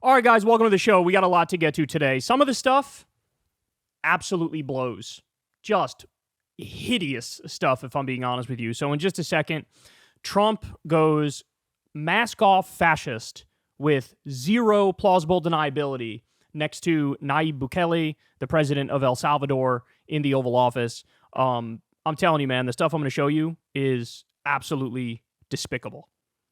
All right, guys, welcome to the show. We got a lot to get to today. Some of the stuff absolutely blows. Just hideous stuff, if I'm being honest with you. So in just a second, Trump goes mask off fascist with zero plausible deniability next to Nayib Bukele, the president of El Salvador, in the Oval Office. I'm telling you, man, the stuff I'm going to show you is absolutely despicable.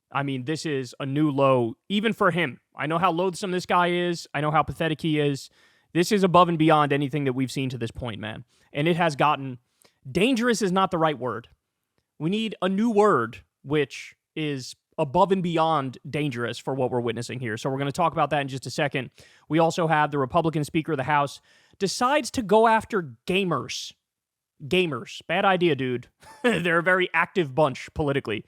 I mean, this is a new low, even for him. I know how loathsome this guy is. I know how pathetic he is. This is above and beyond anything that we've seen to this point, man. And it has gotten... dangerous is not the right word. We need a new word, which is above and beyond dangerous for what we're witnessing here. So we're going to talk about that in just a second. We also have the Republican Speaker of the House decides to go after gamers. Gamers. Bad idea, dude. They're a very active bunch politically.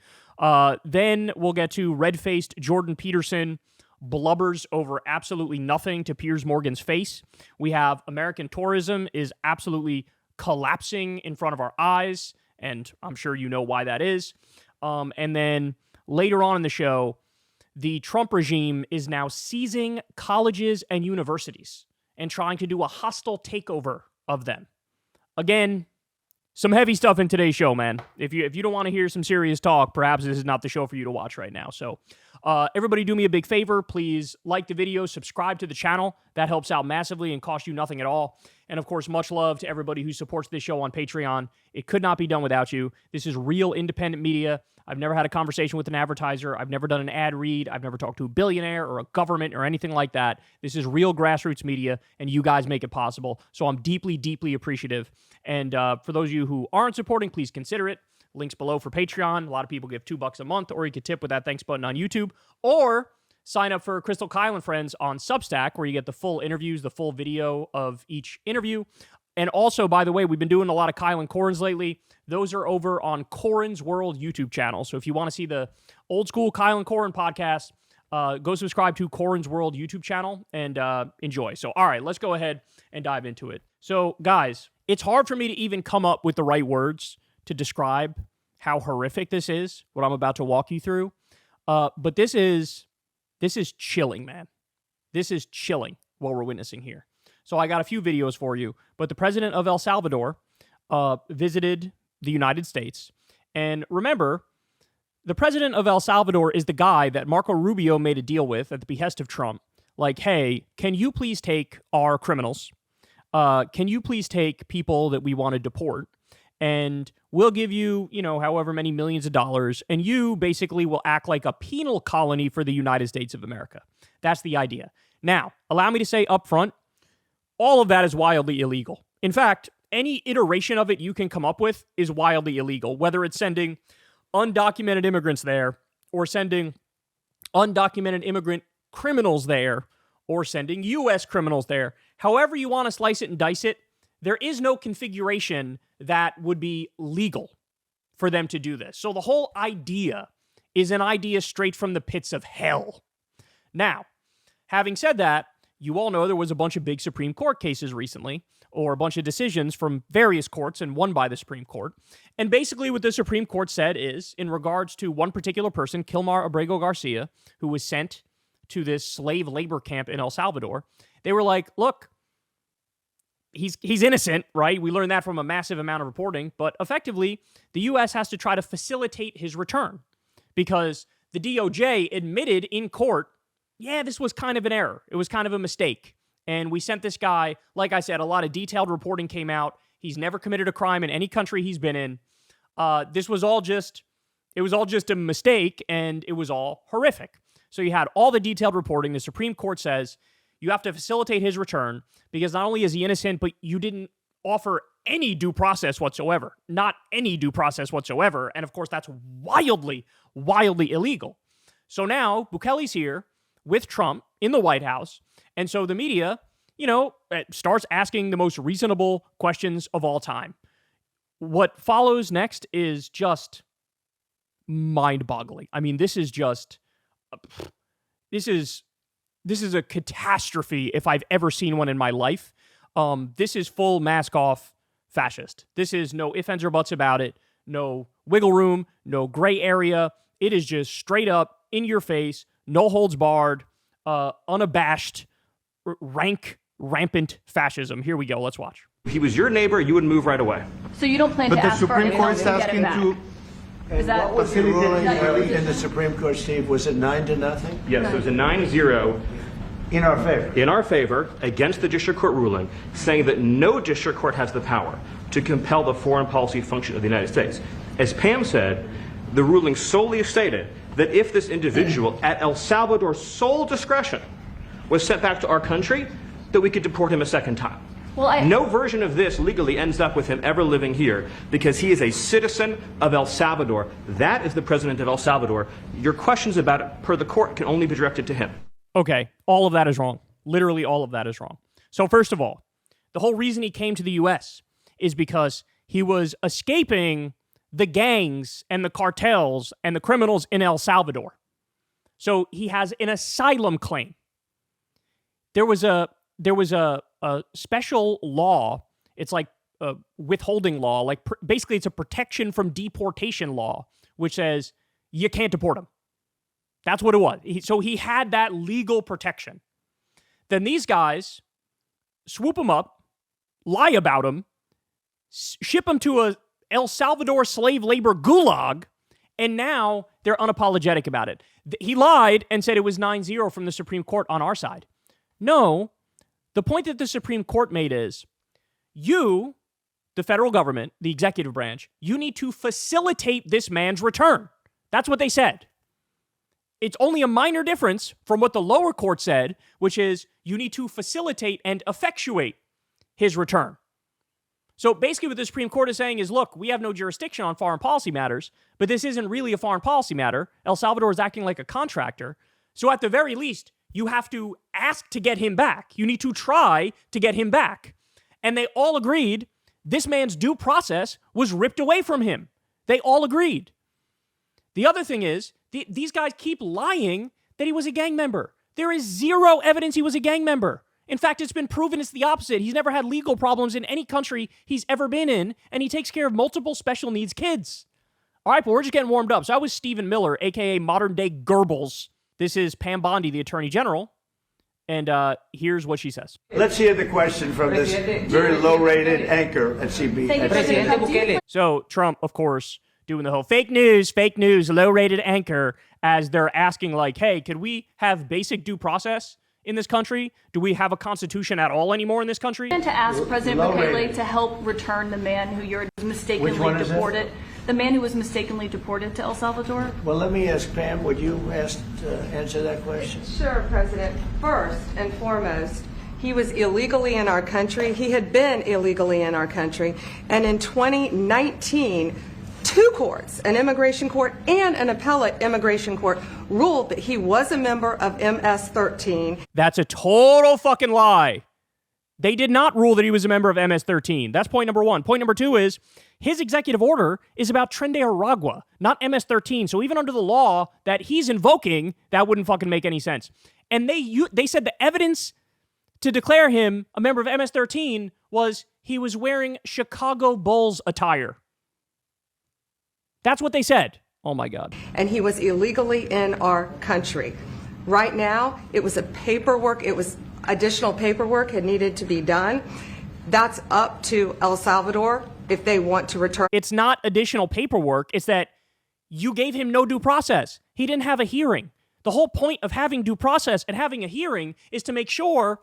Then we'll get to red-faced Jordan Peterson blubbers over absolutely nothing to Piers Morgan's face. We have American tourism is absolutely collapsing in front of our eyes, and I'm sure you know why that is. And then later on in the show, the Trump regime is now seizing colleges and universities and trying to do a hostile takeover of them. Again, some heavy stuff in today's show, man. If you don't want to hear some serious talk, perhaps this is not the show for you to watch right now. So everybody do me a big favor. Please like the video, subscribe to the channel. That helps out massively and costs you nothing at all. And of course, much love to everybody who supports this show on Patreon. It could not be done without you. This is real independent media. I've never had a conversation with an advertiser. I've never done an ad read. I've never talked to a billionaire or a government or anything like that. This is real grassroots media, and you guys make it possible. So I'm deeply, deeply appreciative. And for those of you who aren't supporting, please consider it. Links below for Patreon. A lot of people give $2 a month, or you could tip with that thanks button on YouTube, or sign up for Crystal Kyle and Friends on Substack, where you get the full interviews, the full video of each interview. And also, by the way, we've been doing a lot of Kyle and Corin's lately. Those are over on Corin's World YouTube channel. So if you want to see the old school Kyle and Corin podcast, go subscribe to Corin's World YouTube channel and enjoy. So, all right, let's go ahead and dive into it. So, guys, it's hard for me to even come up with the right words to describe how horrific this is, what I'm about to walk you through. But this is chilling, man. This is chilling what we're witnessing here. So I got a few videos for you, but the president of El Salvador visited the United States. And remember, the president of El Salvador is the guy that Marco Rubio made a deal with at the behest of Trump. Like, hey, can you please take our criminals? Can you please take people that we want to deport? And we'll give you, however many millions of dollars, and you basically will act like a penal colony for the United States of America. That's the idea. Now, allow me to say up front, all of that is wildly illegal. In fact, any iteration of it you can come up with is wildly illegal, whether it's sending undocumented immigrants there, or sending undocumented immigrant criminals there, or sending U.S. criminals there. However you want to slice it and dice it, there is no configuration that would be legal for them to do this. So the whole idea is an idea straight from the pits of hell. Now, having said that, you all know there was a bunch of big Supreme Court cases recently, or a bunch of decisions from various courts and one by the Supreme Court. And basically what the Supreme Court said is, in regards to one particular person, Kilmar Abrego Garcia, who was sent to this slave labor camp in El Salvador, they were like, look, he's innocent, right? We learned that from a massive amount of reporting, but effectively, the U.S. has to try to facilitate his return because the DOJ admitted in court, yeah, this was kind of an error. It was kind of a mistake. And we sent this guy, like I said, a lot of detailed reporting came out. He's never committed a crime in any country he's been in. It was all just a mistake, and it was all horrific. So you had all the detailed reporting. The Supreme Court says you have to facilitate his return because not only is he innocent, but you didn't offer any due process whatsoever. Not any due process whatsoever. And of course, that's wildly, wildly illegal. So now Bukele's here with Trump in the White House. And so the media, starts asking the most reasonable questions of all time. What follows next is just mind-boggling. I mean, this is a catastrophe if I've ever seen one in my life. This is full mask-off fascist. This is no ifs, ands, or buts about it. No wiggle room, no gray area. It is just straight up, in your face, no holds barred, unabashed, rampant fascism. Here we go. Let's watch. If he was your neighbor, you would move right away. So you don't plan to ask for it? But the Supreme Court's asking to... Is that what was the ruling in the Supreme Court, Steve? Was it 9-0? Yes, it was a 9-0 in our favor. In our favor, against the district court ruling, saying that no district court has the power to compel the foreign policy function of the United States. As Pam said, the ruling solely stated that if this individual, at El Salvador's sole discretion, was sent back to our country, that we could deport him a second time. Well, no version of this legally ends up with him ever living here because he is a citizen of El Salvador. That is the president of El Salvador. Your questions about it, per the court, can only be directed to him. Okay, all of that is wrong. Literally all of that is wrong. So first of all, the whole reason he came to the U.S. is because he was escaping the gangs and the cartels and the criminals in El Salvador. So he has an asylum claim. There was a special law. It's like a withholding law. Like basically, it's a protection from deportation law, which says you can't deport him. That's what it was. So he had that legal protection. Then these guys swoop him up, lie about him, ship him to a El Salvador slave labor gulag, and now they're unapologetic about it. He lied and said it was 9-0 from the Supreme Court on our side. No, the point that the Supreme Court made is you, the federal government, the executive branch, you need to facilitate this man's return. That's what they said. It's only a minor difference from what the lower court said, which is you need to facilitate and effectuate his return. So basically what the Supreme Court is saying is, look, we have no jurisdiction on foreign policy matters, but this isn't really a foreign policy matter. El Salvador is acting like a contractor. So at the very least, you have to ask to get him back. You need to try to get him back. And they all agreed this man's due process was ripped away from him. They all agreed. The other thing is, these guys keep lying that he was a gang member. There is zero evidence he was a gang member. In fact, it's been proven it's the opposite. He's never had legal problems in any country he's ever been in, and he takes care of multiple special needs kids. All right, but we're just getting warmed up. So I was Stephen Miller, a.k.a. modern-day Goebbels. This is Pam Bondi, the Attorney General, and here's what she says. Let's hear the question from this very low-rated anchor at CB. So Trump, of course, doing the whole fake news, low-rated anchor, as they're asking, like, hey, could we have basic due process in this country? Do we have a constitution at all anymore in this country? And to ask President Bukele to help return the man who you're mistakenly deported. The man who was mistakenly deported to El Salvador? Well, let me ask Pam, would you answer that question? Sure, President. First and foremost, he was illegally in our country. He had been illegally in our country. And in 2019, two courts, an immigration court and an appellate immigration court, ruled that he was a member of MS-13. That's a total fucking lie. They did not rule that he was a member of MS-13. That's point number one. Point number two is his executive order is about Tren de Aragua, not MS-13. So even under the law that he's invoking, that wouldn't fucking make any sense. And they said the evidence to declare him a member of MS-13 was he was wearing Chicago Bulls attire. That's what they said. Oh my God. And he was illegally in our country. Right now, it was additional paperwork had needed to be done. That's up to El Salvador if they want to return. It's not additional paperwork. It's that you gave him no due process. He didn't have a hearing. The whole point of having due process and having a hearing is to make sure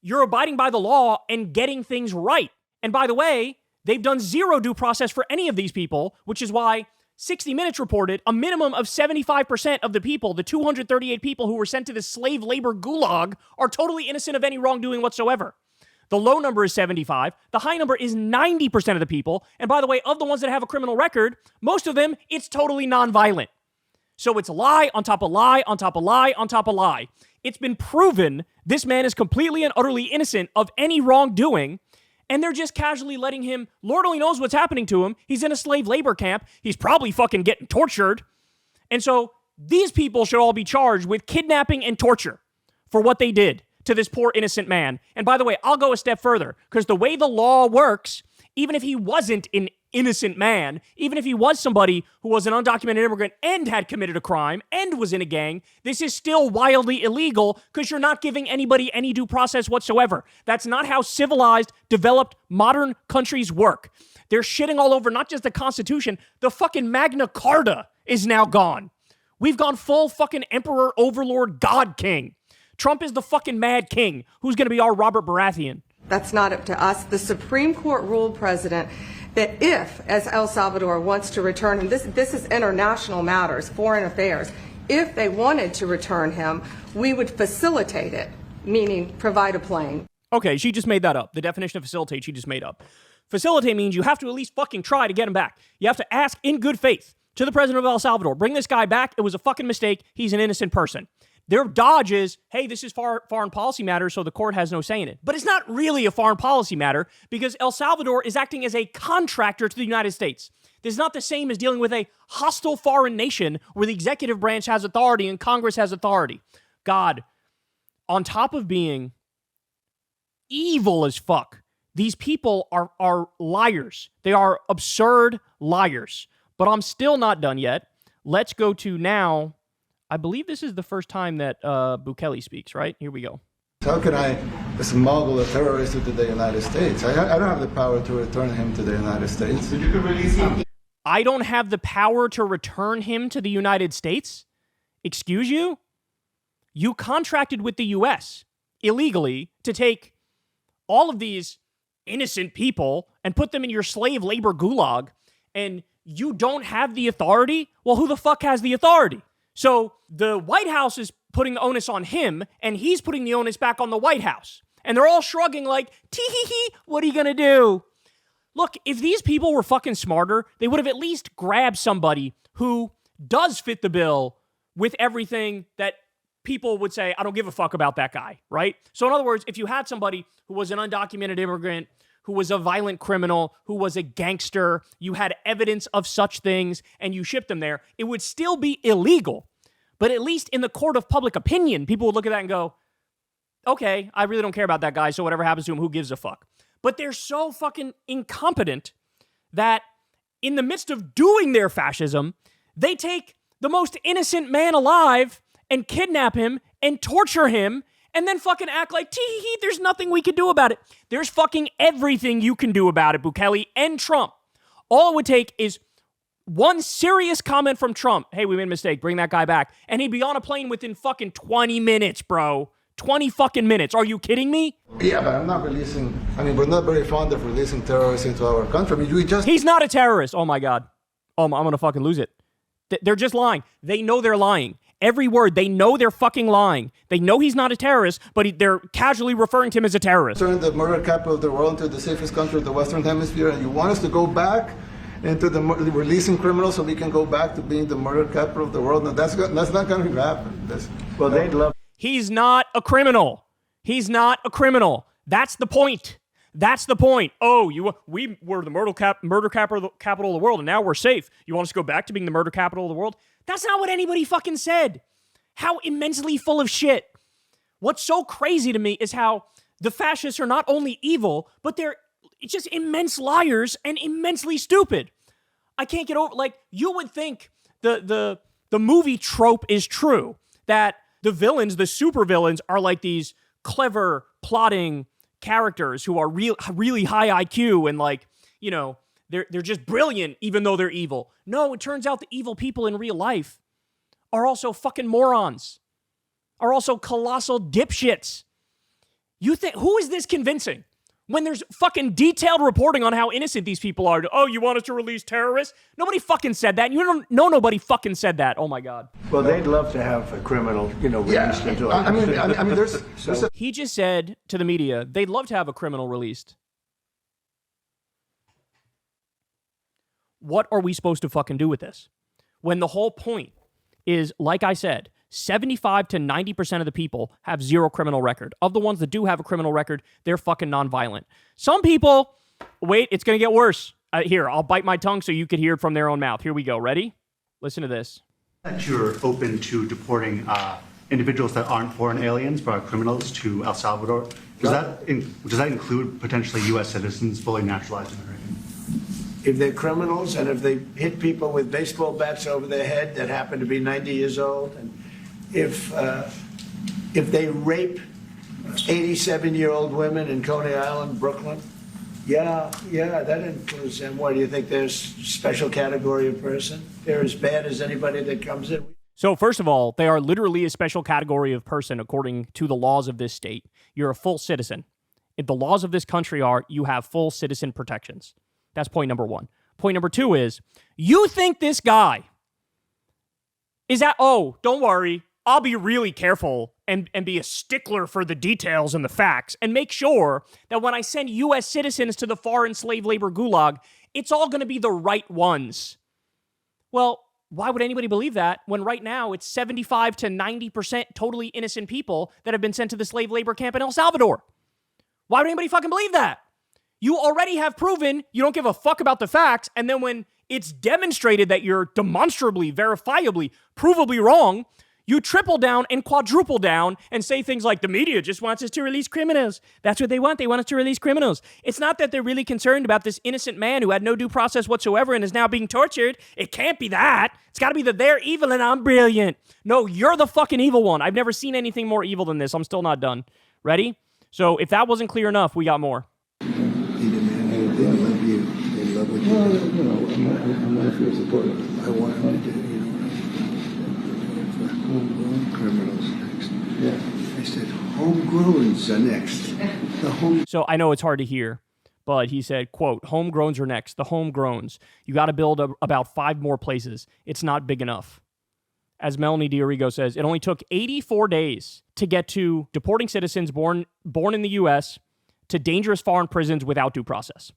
you're abiding by the law and getting things right. And by the way, they've done zero due process for any of these people, which is why 60 Minutes reported a minimum of 75% of the people, the 238 people who were sent to the slave labor gulag, are totally innocent of any wrongdoing whatsoever. The low number is 75. The high number is 90% of the people. And by the way, of the ones that have a criminal record, most of them, it's totally nonviolent. So it's lie on top of lie on top of lie on top of lie. It's been proven this man is completely and utterly innocent of any wrongdoing. And they're just casually letting him, Lord only knows what's happening to him. He's in a slave labor camp. He's probably fucking getting tortured. And so these people should all be charged with kidnapping and torture for what they did to this poor innocent man. And by the way, I'll go a step further, because the way the law works, even if he wasn't in innocent man, even if he was somebody who was an undocumented immigrant and had committed a crime and was in a gang, this is still wildly illegal because you're not giving anybody any due process whatsoever. That's not how civilized, developed, modern countries work. They're shitting all over not just the Constitution, the fucking Magna Carta is now gone. We've gone full fucking emperor, overlord, god king. Trump is the fucking mad king. Who's going to be our Robert Baratheon? That's not up to us. The Supreme Court ruled, President, that if, as El Salvador wants to return him, this is international matters, foreign affairs, if they wanted to return him, we would facilitate it, meaning provide a plane. Okay, she just made that up. The definition of facilitate, she just made up. Facilitate means you have to at least fucking try to get him back. You have to ask in good faith to the president of El Salvador, bring this guy back. It was a fucking mistake. He's an innocent person. Their dodge is, hey, this is foreign policy matter, so the court has no say in it. But it's not really a foreign policy matter because El Salvador is acting as a contractor to the United States. This is not the same as dealing with a hostile foreign nation where the executive branch has authority and Congress has authority. God, on top of being evil as fuck, these people are liars. They are absurd liars. But I'm still not done yet. Let's go to now. I believe this is the first time that Bukele speaks, right? Here we go. How can I smuggle a terrorist into the United States? I don't have the power to return him to the United States. You can release him. I don't have the power to return him to the United States? Excuse you? You contracted with the U.S. illegally to take all of these innocent people and put them in your slave labor gulag, and you don't have the authority? Well, who the fuck has the authority? So the White House is putting the onus on him, and he's putting the onus back on the White House. And they're all shrugging like, tee-hee-hee, what are you going to do? Look, if these people were fucking smarter, they would have at least grabbed somebody who does fit the bill with everything that people would say, I don't give a fuck about that guy, right? So in other words, if you had somebody who was an undocumented immigrant, who was a violent criminal, who was a gangster, you had evidence of such things, and you shipped them there, it would still be illegal. But at least in the court of public opinion, people would look at that and go, okay, I really don't care about that guy, so whatever happens to him, who gives a fuck? But they're so fucking incompetent that in the midst of doing their fascism, they take the most innocent man alive and kidnap him and torture him and then fucking act like, tee-hee-hee, there's nothing we can do about it. There's fucking everything you can do about it, Bukele and Trump. All it would take is one serious comment from Trump. Hey, we made a mistake. Bring that guy back. And he'd be on a plane within fucking 20 minutes, bro. 20 fucking minutes. Are you kidding me? Yeah, but I'm not releasing... I mean, we're not very fond of releasing terrorists into our country. I mean, we just... He's not a terrorist. Oh, my God. Oh, I'm going to fucking lose it. They're just lying. They know they're lying. Every word, they know they're fucking lying. They know he's not a terrorist, but they're casually referring to him as a terrorist. Turn the murder capital of the world into the safest country of the Western Hemisphere, and you want us to go back into the releasing criminals so we can go back to being the murder capital of the world? No, that's not going to happen. They'd love... He's not a criminal. He's not a criminal. That's the point. That's the point. Oh, we were the murder capital of the world, and now we're safe. You want us to go back to being the murder capital of the world? That's not what anybody fucking said. How immensely full of shit. What's so crazy to me is how the fascists are not only evil, but they're just immense liars and immensely stupid. I can't get over, like, you would think the movie trope is true, that the villains, the super villains, are like these clever, plotting characters who are really high IQ and, like, you know, they're just brilliant even though they're evil. No, it turns out the evil people in real life are also fucking morons, are also colossal dipshits. You think, who is this convincing? When there's fucking detailed reporting on how innocent these people are. Oh, you want us to release terrorists? Nobody fucking said that. You don't know nobody fucking said that. Oh my God. Well, they'd love to have a criminal, released into it. I mean, there's a... He just said to the media, they'd love to have a criminal released. What are we supposed to fucking do with this? When the whole point is, like I said, 75 to 90% of the people have zero criminal record. Of the ones that do have a criminal record, they're fucking nonviolent. Some people, wait, it's going to get worse. Here, I'll bite my tongue so you could hear it from their own mouth. Here we go. Ready? Listen to this. That you're open to deporting individuals that aren't foreign aliens but are criminals to El Salvador. Does that include potentially U.S. citizens, fully naturalized immigrants? if they're criminals and if they hit people with baseball bats over their head that happen to be 90 years old, and if they rape 87-year-old women in Coney Island, Brooklyn, yeah, that includes them. What, do you think there's a special category of person? They're as bad as anybody that comes in. So first of all, they are literally a special category of person according to the laws of this state. You're a full citizen. If the laws of this country are, you have full citizen protections. That's point number one. Point number two is, you think this guy is that, oh, don't worry, I'll be really careful and be a stickler for the details and the facts and make sure that when I send U.S. citizens to the foreign slave labor gulag, it's all going to be the right ones. Well, why would anybody believe that when right now it's 75 to 90% totally innocent people that have been sent to the slave labor camp in El Salvador? Why would anybody fucking believe that? You already have proven you don't give a fuck about the facts, and then when it's demonstrated that you're demonstrably, verifiably, provably wrong, you triple down and quadruple down and say things like, the media just wants us to release criminals. That's what they want. They want us to release criminals. It's not that they're really concerned about this innocent man who had no due process whatsoever and is now being tortured. It can't be that. It's got to be that they're evil and I'm brilliant. No, you're the fucking evil one. I've never seen anything more evil than this. I'm still not done. Ready? So if that wasn't clear enough, we got more. They love you. They love what you do. You know, I'm not your supporter. I want them to do, homegrown criminals next. Yeah. I said homegrowns are next. So I know it's hard to hear, but he said, quote, homegrowns are next. The homegrowns. You got to build about 5 more places. It's not big enough. As Melanie Diorigo says, it only took 84 days to get to deporting citizens born in the U.S. to dangerous foreign prisons without due process.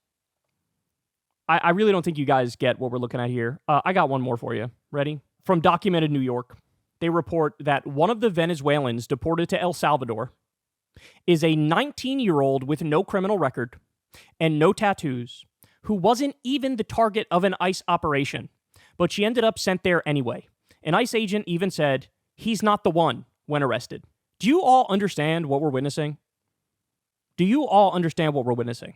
I really don't think you guys get what we're looking at here. I got one more for you. Ready? From Documented New York, they report that one of the Venezuelans deported to El Salvador is a 19-year-old with no criminal record and no tattoos who wasn't even the target of an ICE operation, but she ended up sent there anyway. An ICE agent even said he's not the one when arrested. Do you all understand what we're witnessing? Do you all understand what we're witnessing?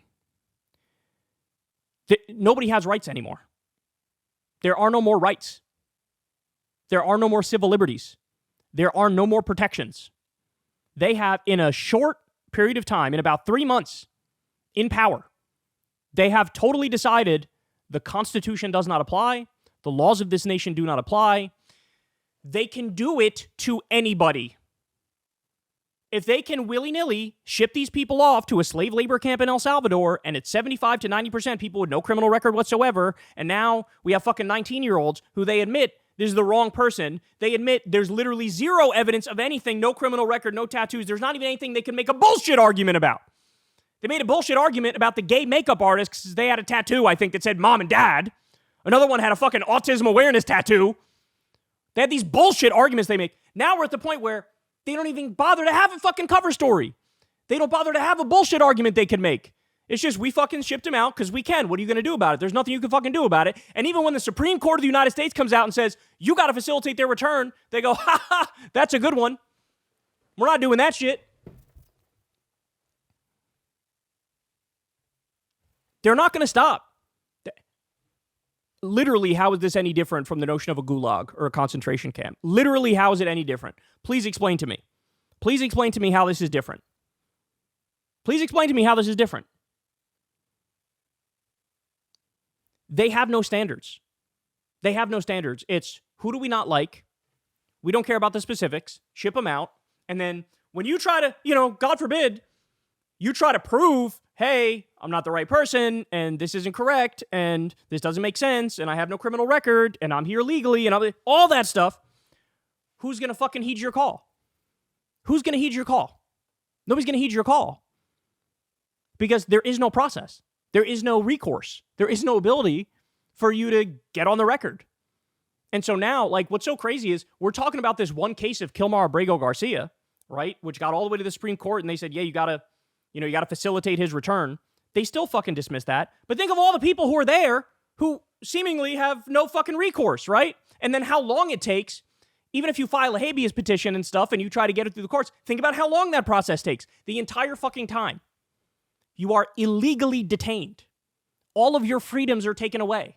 Nobody has rights anymore. There are no more rights. There are no more civil liberties. There are no more protections. They have, in a short period of time, in about 3 months, in power, they have totally decided the Constitution does not apply. The laws of this nation do not apply. They can do it to anybody. If they can willy-nilly ship these people off to a slave labor camp in El Salvador, and it's 75 to 90% people with no criminal record whatsoever, and now we have fucking 19-year-olds who they admit this is the wrong person. They admit there's literally zero evidence of anything, no criminal record, no tattoos. There's not even anything they can make a bullshit argument about. They made a bullshit argument about the gay makeup artist because they had a tattoo, I think, that said mom and dad. Another one had a fucking autism awareness tattoo. They had these bullshit arguments they make. Now we're at the point where they don't even bother to have a fucking cover story. They don't bother to have a bullshit argument they can make. It's just, we fucking shipped him out because we can. What are you going to do about it? There's nothing you can fucking do about it. And even when the Supreme Court of the United States comes out and says, you got to facilitate their return, they go, ha ha, that's a good one. We're not doing that shit. They're not going to stop. Literally, how is this any different from the notion of a gulag or a concentration camp? Literally, how is it any different? Please explain to me. Please explain to me how this is different. Please explain to me how this is different. They have no standards. They have no standards. It's, who do we not like? We don't care about the specifics. Ship them out. And then when you try to, God forbid, you try to prove, hey, I'm not the right person, and this isn't correct, and this doesn't make sense, and I have no criminal record, and I'm here legally, and all that stuff, who's going to fucking heed your call? Who's going to heed your call? Nobody's going to heed your call. Because there is no process. There is no recourse. There is no ability for you to get on the record. And so now, what's so crazy is we're talking about this one case of Kilmar Abrego Garcia, right? Which got all the way to the Supreme Court, and they said, yeah, you got to facilitate his return. They still fucking dismiss that. But think of all the people who are there who seemingly have no fucking recourse, right? And then how long it takes, even if you file a habeas petition and stuff and you try to get it through the courts, think about how long that process takes. The entire fucking time. You are illegally detained all of your freedoms are taken away.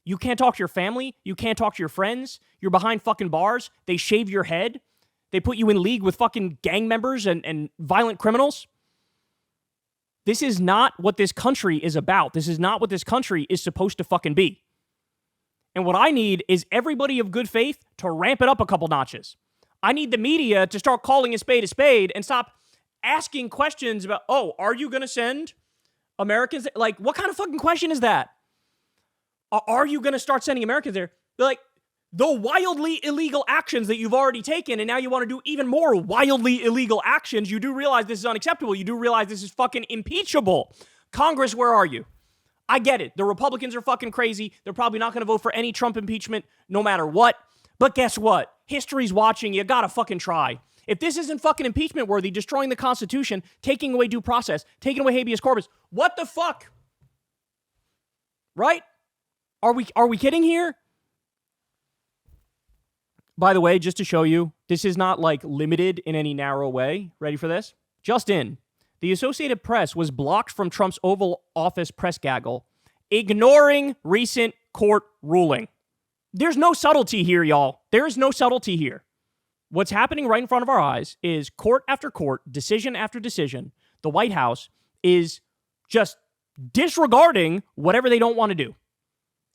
You can't talk to your family. You can't talk to your friends. You're behind fucking bars. They shave your head. They put you in league with fucking gang members and violent criminals. This is not what this country is about. This is not what this country is supposed to fucking be. And what I need is everybody of good faith to ramp it up a couple notches. I need the media to start calling a spade and stop asking questions about, oh, are you going to send Americans? Like, what kind of fucking question is that? Are you going to start sending Americans there? Like, the wildly illegal actions that you've already taken, and now you want to do even more wildly illegal actions. You do realize this is unacceptable. You do realize this is fucking impeachable. Congress, where are you? I get it. The Republicans are fucking crazy. They're probably not going to vote for any Trump impeachment no matter what. But guess what? History's watching. You gotta fucking try. If this isn't fucking impeachment worthy, destroying the Constitution, taking away due process, taking away habeas corpus, what the fuck? Right? Are we kidding here? By the way, just to show you, this is not like limited in any narrow way. Ready for this? Just in. The Associated Press was blocked from Trump's Oval Office press gaggle, ignoring recent court ruling. There's no subtlety here, y'all. There is no subtlety here. What's happening right in front of our eyes is court after court, decision after decision. The White House is just disregarding whatever they don't want to do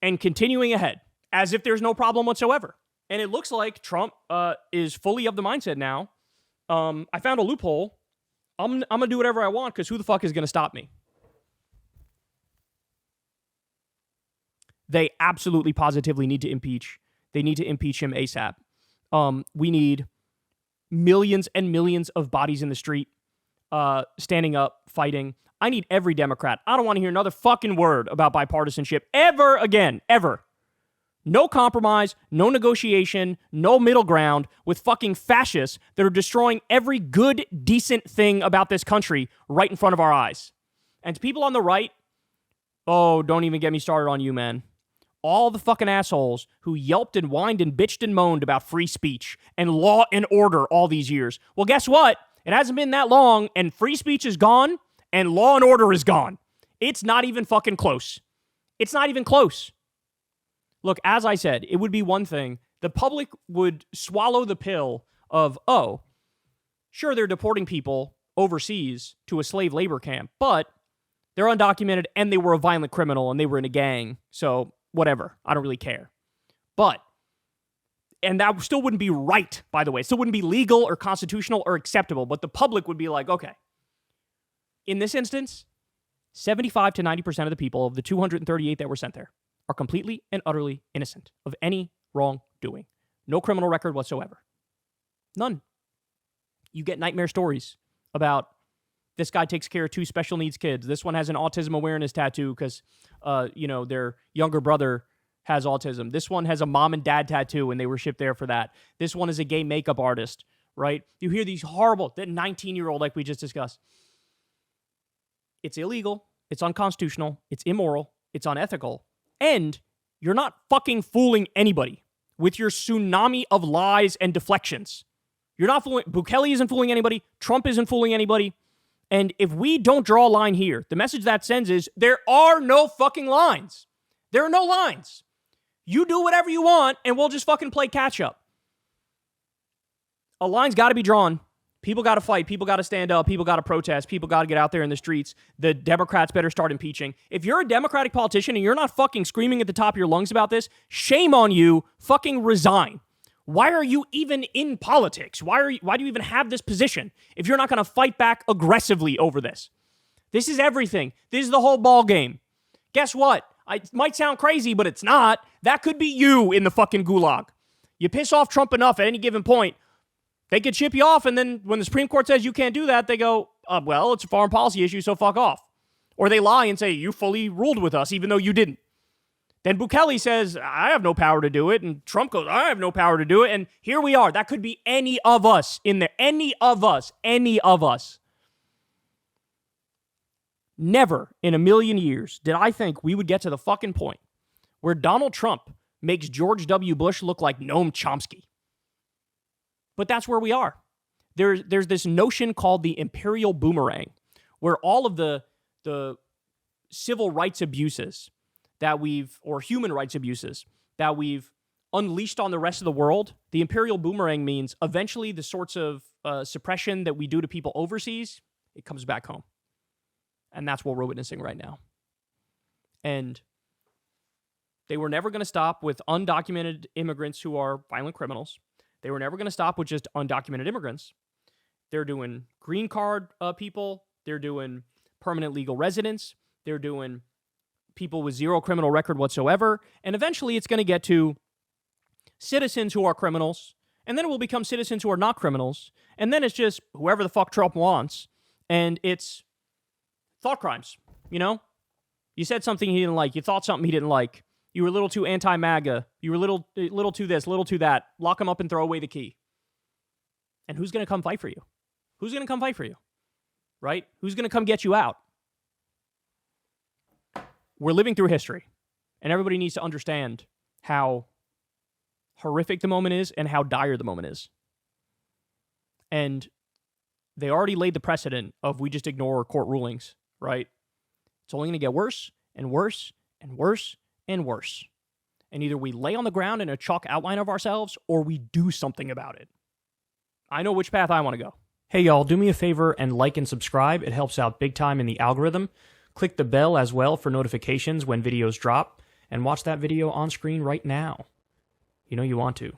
and continuing ahead as if there's no problem whatsoever. And it looks like Trump is fully of the mindset now. I found a loophole. I'm going to do whatever I want because who the fuck is going to stop me? They absolutely positively need to impeach. They need to impeach him ASAP. We need millions and millions of bodies in the street standing up, fighting. I need every Democrat. I don't want to hear another fucking word about bipartisanship ever again, ever. No compromise, no negotiation, no middle ground with fucking fascists that are destroying every good, decent thing about this country right in front of our eyes. And to people on the right, oh, don't even get me started on you, man. All the fucking assholes who yelped and whined and bitched and moaned about free speech and law and order all these years. Well, guess what? It hasn't been that long, and free speech is gone, and law and order is gone. It's not even fucking close. It's not even close. Look, as I said, it would be one thing. The public would swallow the pill of, oh, sure, they're deporting people overseas to a slave labor camp, but they're undocumented and they were a violent criminal and they were in a gang, so whatever. I don't really care. But, and that still wouldn't be right, by the way. It still wouldn't be legal or constitutional or acceptable, but the public would be like, okay, in this instance, 75 to 90% of the people of the 238 that were sent there are completely and utterly innocent of any wrongdoing. No criminal record whatsoever. None. You get nightmare stories about this guy takes care of 2 special needs kids. This one has an autism awareness tattoo because, their younger brother has autism. This one has a mom and dad tattoo and they were shipped there for that. This one is a gay makeup artist, right? You hear these horrible, that 19-year-old like we just discussed. It's illegal. It's unconstitutional. It's immoral. It's unethical. And you're not fucking fooling anybody with your tsunami of lies and deflections. You're not fooling. Bukele isn't fooling anybody. Trump isn't fooling anybody. And if we don't draw a line here, the message that sends is there are no fucking lines. There are no lines. You do whatever you want and we'll just fucking play catch up. A line's got to be drawn. People got to fight. People got to stand up. People got to protest. People got to get out there in the streets. The Democrats better start impeaching. If you're a Democratic politician and you're not fucking screaming at the top of your lungs about this, shame on you. Fucking resign. Why are you even in politics? Why do you even have this position if you're not going to fight back aggressively over this? This is everything. This is the whole ball game. Guess what? It might sound crazy, but it's not. That could be you in the fucking gulag. You piss off Trump enough at any given point, they could ship you off, and then when the Supreme Court says you can't do that, they go, well, it's a foreign policy issue, so fuck off. Or they lie and say, you fully ruled with us, even though you didn't. Then Bukele says, I have no power to do it, and Trump goes, I have no power to do it, and here we are. That could be any of us in there. Any of us. Never in a million years did I think we would get to the fucking point where Donald Trump makes George W. Bush look like Noam Chomsky. But that's where we are. There's this notion called the imperial boomerang, where all of the civil rights abuses that or human rights abuses that we've unleashed on the rest of the world, the imperial boomerang means eventually the sorts of suppression that we do to people overseas, it comes back home. And that's what we're witnessing right now. And they were never going to stop with undocumented immigrants who are violent criminals. They were never going to stop with just undocumented immigrants. They're doing green card people. They're doing permanent legal residents. They're doing people with zero criminal record whatsoever. And eventually it's going to get to citizens who are criminals. And then it will become citizens who are not criminals. And then it's just whoever the fuck Trump wants. And it's thought crimes, you know? You said something he didn't like. You thought something he didn't like. You were a little too anti-MAGA. You were a little too this, little too that. Lock him up and throw away the key. And who's going to come fight for you? Who's going to come fight for you? Right? Who's going to come get you out? We're living through history. And everybody needs to understand how horrific the moment is and how dire the moment is. And they already laid the precedent of we just ignore court rulings, right? It's only going to get worse and worse and worse and worse. And either we lay on the ground in a chalk outline of ourselves or we do something about it. I know which path I want to go. Hey y'all, do me a favor and like and subscribe. It helps out big time in the algorithm. Click the bell as well for notifications when videos drop. And watch that video on screen right now. You know you want to.